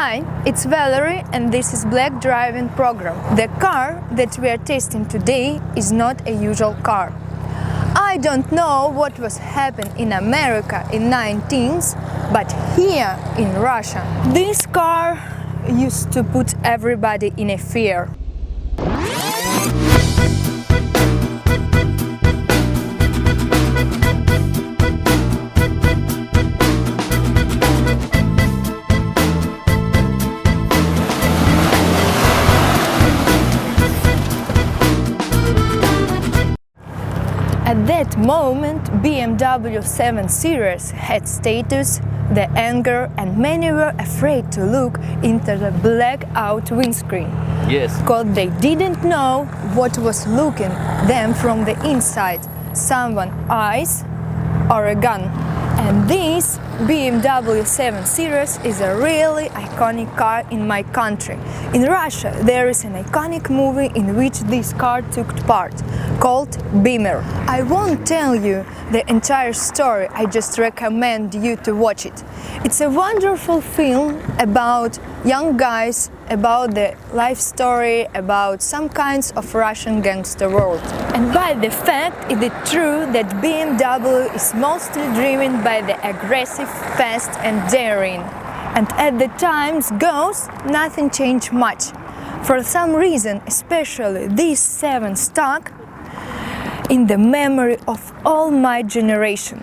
Hi, it's Valerie and this is Black Driving Program. The car that we are testing today is not a usual car. I don't know what was happening in America in 19th, but here in Russia, this car used to put everybody in a fear. At that moment, BMW 7 Series had status, the anger, and many were afraid to look into the blackout windscreen. Yes. Because they didn't know what was looking them from the inside, someone's eyes or a gun. And this BMW 7 Series is a really iconic car in my country. In Russia, there is an iconic movie in which this car took part, called Beamer. I won't tell you the entire story, I just recommend you to watch it. It's a wonderful film about young guys, about the life story, about some kinds of Russian gangster world. And by the fact, it is true that BMW is mostly driven by the aggressive, fast and daring. And at the times goes, nothing changed much. For some reason, especially this 7 stuck in the memory of all my generation.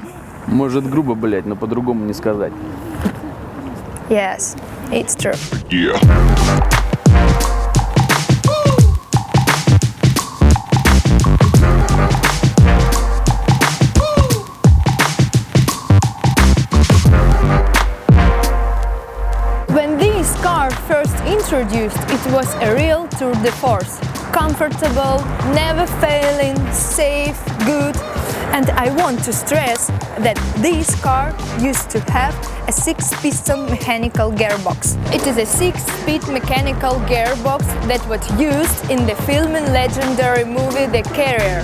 Может грубо, блять, но по-другому не сказать. Yes, it's true. Yeah. When this car first introduced, it was a real tour de force. Comfortable, never failing, safe, good. And I want to stress that this car used to have a 6-piston mechanical gearbox. It is a 6-speed mechanical gearbox that was used in the filming legendary movie The Carrier,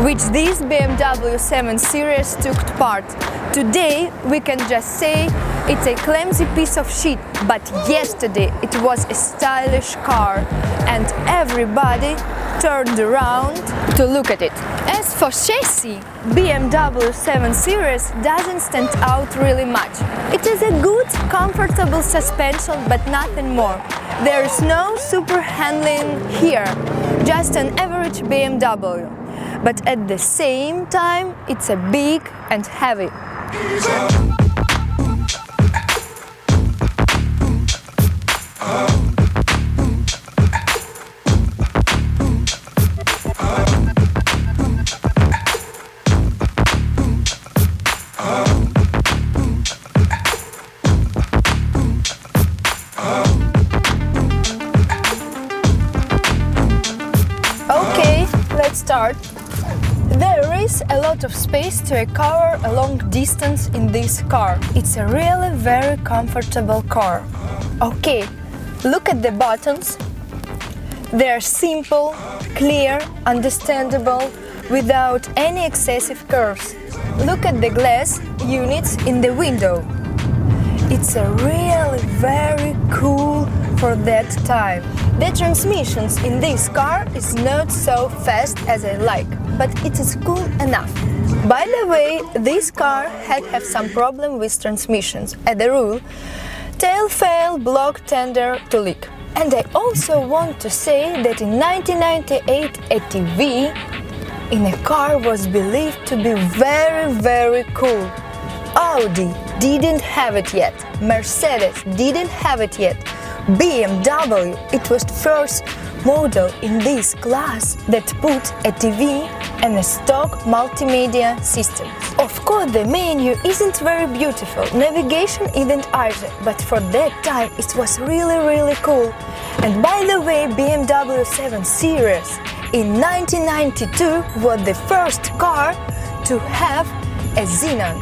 which this BMW 7 Series took part. Today we can just say it's a clumsy piece of shit, but yesterday it was a stylish car and everybody turned around to look at it. As for chassis, BMW 7 Series doesn't stand out really much. It is a good, comfortable suspension, but nothing more. There is no super handling here, just an average BMW. But at the same time, it's a big and heavy. Okay, let's start. There is a lot of space to cover a long distance in this car. It's a really very comfortable car. Okay, look at the buttons. They're simple, clear, understandable, without any excessive curves. Look at the glass units in the window. It's a really very cool for that time. The transmissions in this car is not so fast as I like, but it is cool enough. By the way, this car had some problem with transmissions. As a rule, tail fail block tender to leak. And I also want to say that in 1998 a TV in a car was believed to be very, very cool. Audi didn't have it yet, Mercedes didn't have it yet, BMW, it was the first model in this class that put a TV and a stock multimedia system. Of course, the menu isn't very beautiful, navigation isn't either, but for that time it was really, really cool. And by the way, BMW 7 Series in 1992 was the first car to have a xenon.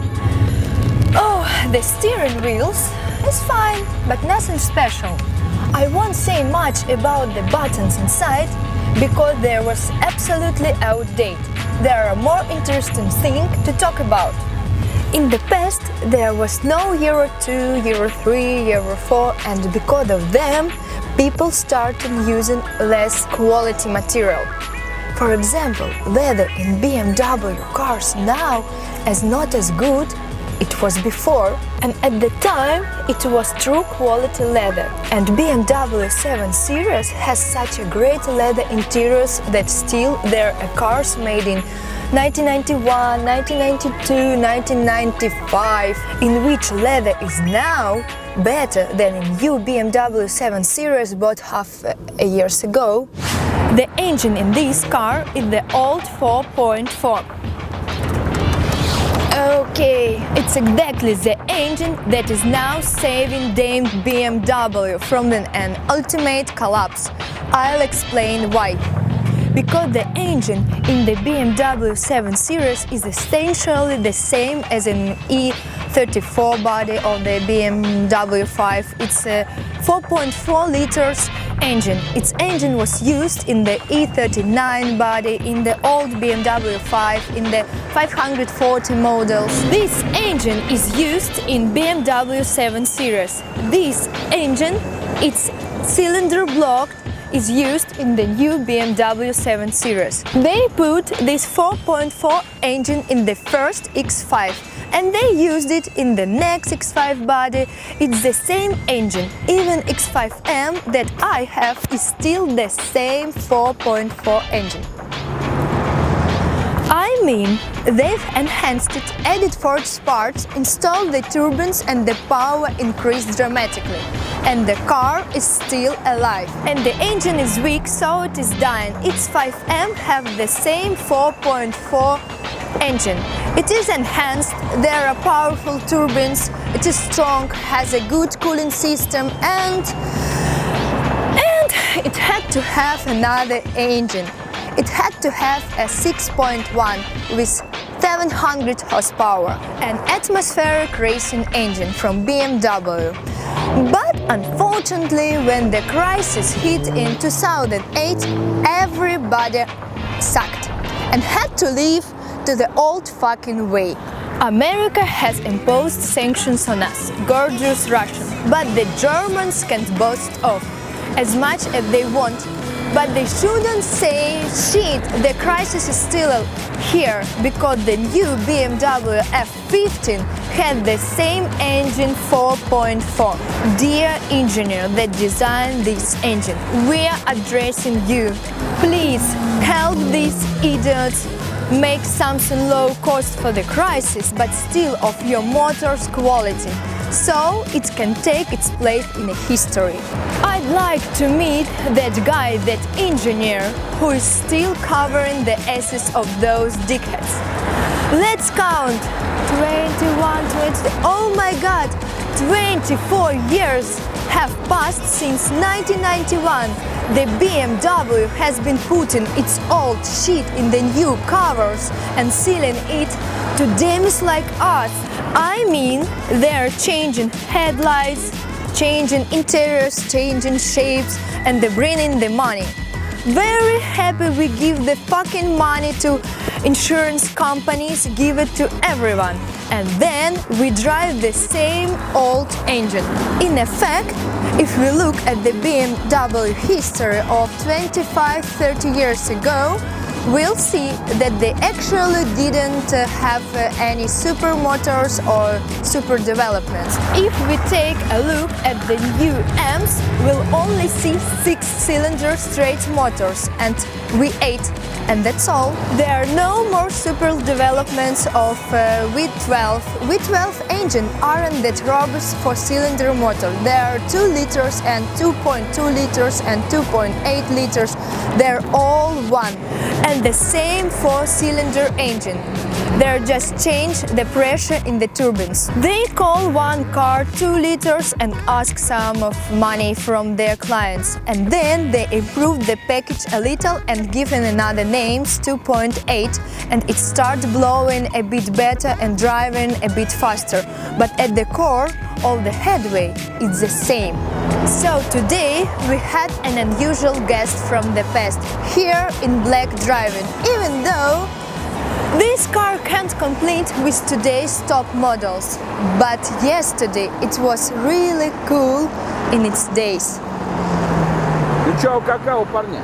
Oh, the steering wheels is fine, but nothing special. I won't say much about the buttons inside because they was absolutely outdated. There are more interesting things to talk about. In the past, there was no Euro 2, Euro 3, Euro 4, and because of them, people started using less quality material. For example, leather in BMW cars now is not as good it was before, and at the time it was true quality leather. And BMW 7 Series has such a great leather interiors that still there are cars made in 1991, 1992, 1995, in which leather is now better than in new BMW 7 Series bought half a years ago. The engine in this car is the old 4.4. Okay, it's exactly the engine that is now saving damned BMW from an ultimate collapse. I'll explain why. Because the engine in the BMW 7 Series is essentially the same as an E34 body of the BMW 5. It's a 4.4 liters engine. Its engine was used in the E39 body, in the old BMW 5, in the 540 models. This engine is used in BMW 7 Series. This engine, its cylinder block, is used in the new BMW 7 Series. They put this 4.4 engine in the first X5 and they used it in the next X5 body. It's the same engine. Even X5M that I have is still the same 4.4 engine. I mean, they've enhanced it, added forged parts, installed the turbines and the power increased dramatically. And the car is still alive. And the engine is weak, so it is dying. X5M have the same 4.4 engine. It is enhanced, there are powerful turbines, it is strong, has a good cooling system and it had to have another engine. It had to have a 6.1 with 700 horsepower, an atmospheric racing engine from BMW. But unfortunately, when the crisis hit in 2008, everybody sucked and had to leave to the old fucking way. America has imposed sanctions on us, gorgeous Russians, but the Germans can't boast of as much as they want. But they shouldn't say, shit, the crisis is still here, because the new BMW F15 had the same engine 4.4. Dear engineer that designed this engine, we are addressing you. Please help these idiots make something low cost for the crisis, but still of your motor's quality, so it can take its place in history. I'd like to meet that guy, that engineer, who is still covering the asses of those dickheads. Let's count! 21, 20, oh my god! 24 years have passed since 1991. The BMW has been putting its old shit in the new covers and sealing it to dames like us. I mean, they're changing headlights, changing interiors, changing shapes, and they're bringing the money. Very happy we give the fucking money to insurance companies, give it to everyone. And then we drive the same old engine. In effect, if we look at the BMW history of 25-30 years ago, we'll see that they actually didn't have any super motors or super developments. If we take a look at the new M's, we'll only see 6-cylinder straight motors and V8, and that's all. There are no more super developments of V12. V12 engine aren't that robust 4-cylinder motor. There are 2 liters and 2.2 liters and 2.8 liters. They're all one. And the same 4-cylinder engine. They just change the pressure in the turbines. They call one car 2 liters and ask some of money from their clients. And then they improve the package a little and give it another names 2.8, and it starts blowing a bit better and driving a bit faster. But at the core, all the headway is the same. So today we had an unusual guest from the past here in black driving, even though This car can't compete with today's top models, but yesterday it was really cool in its days. Ну чё, какао, парня?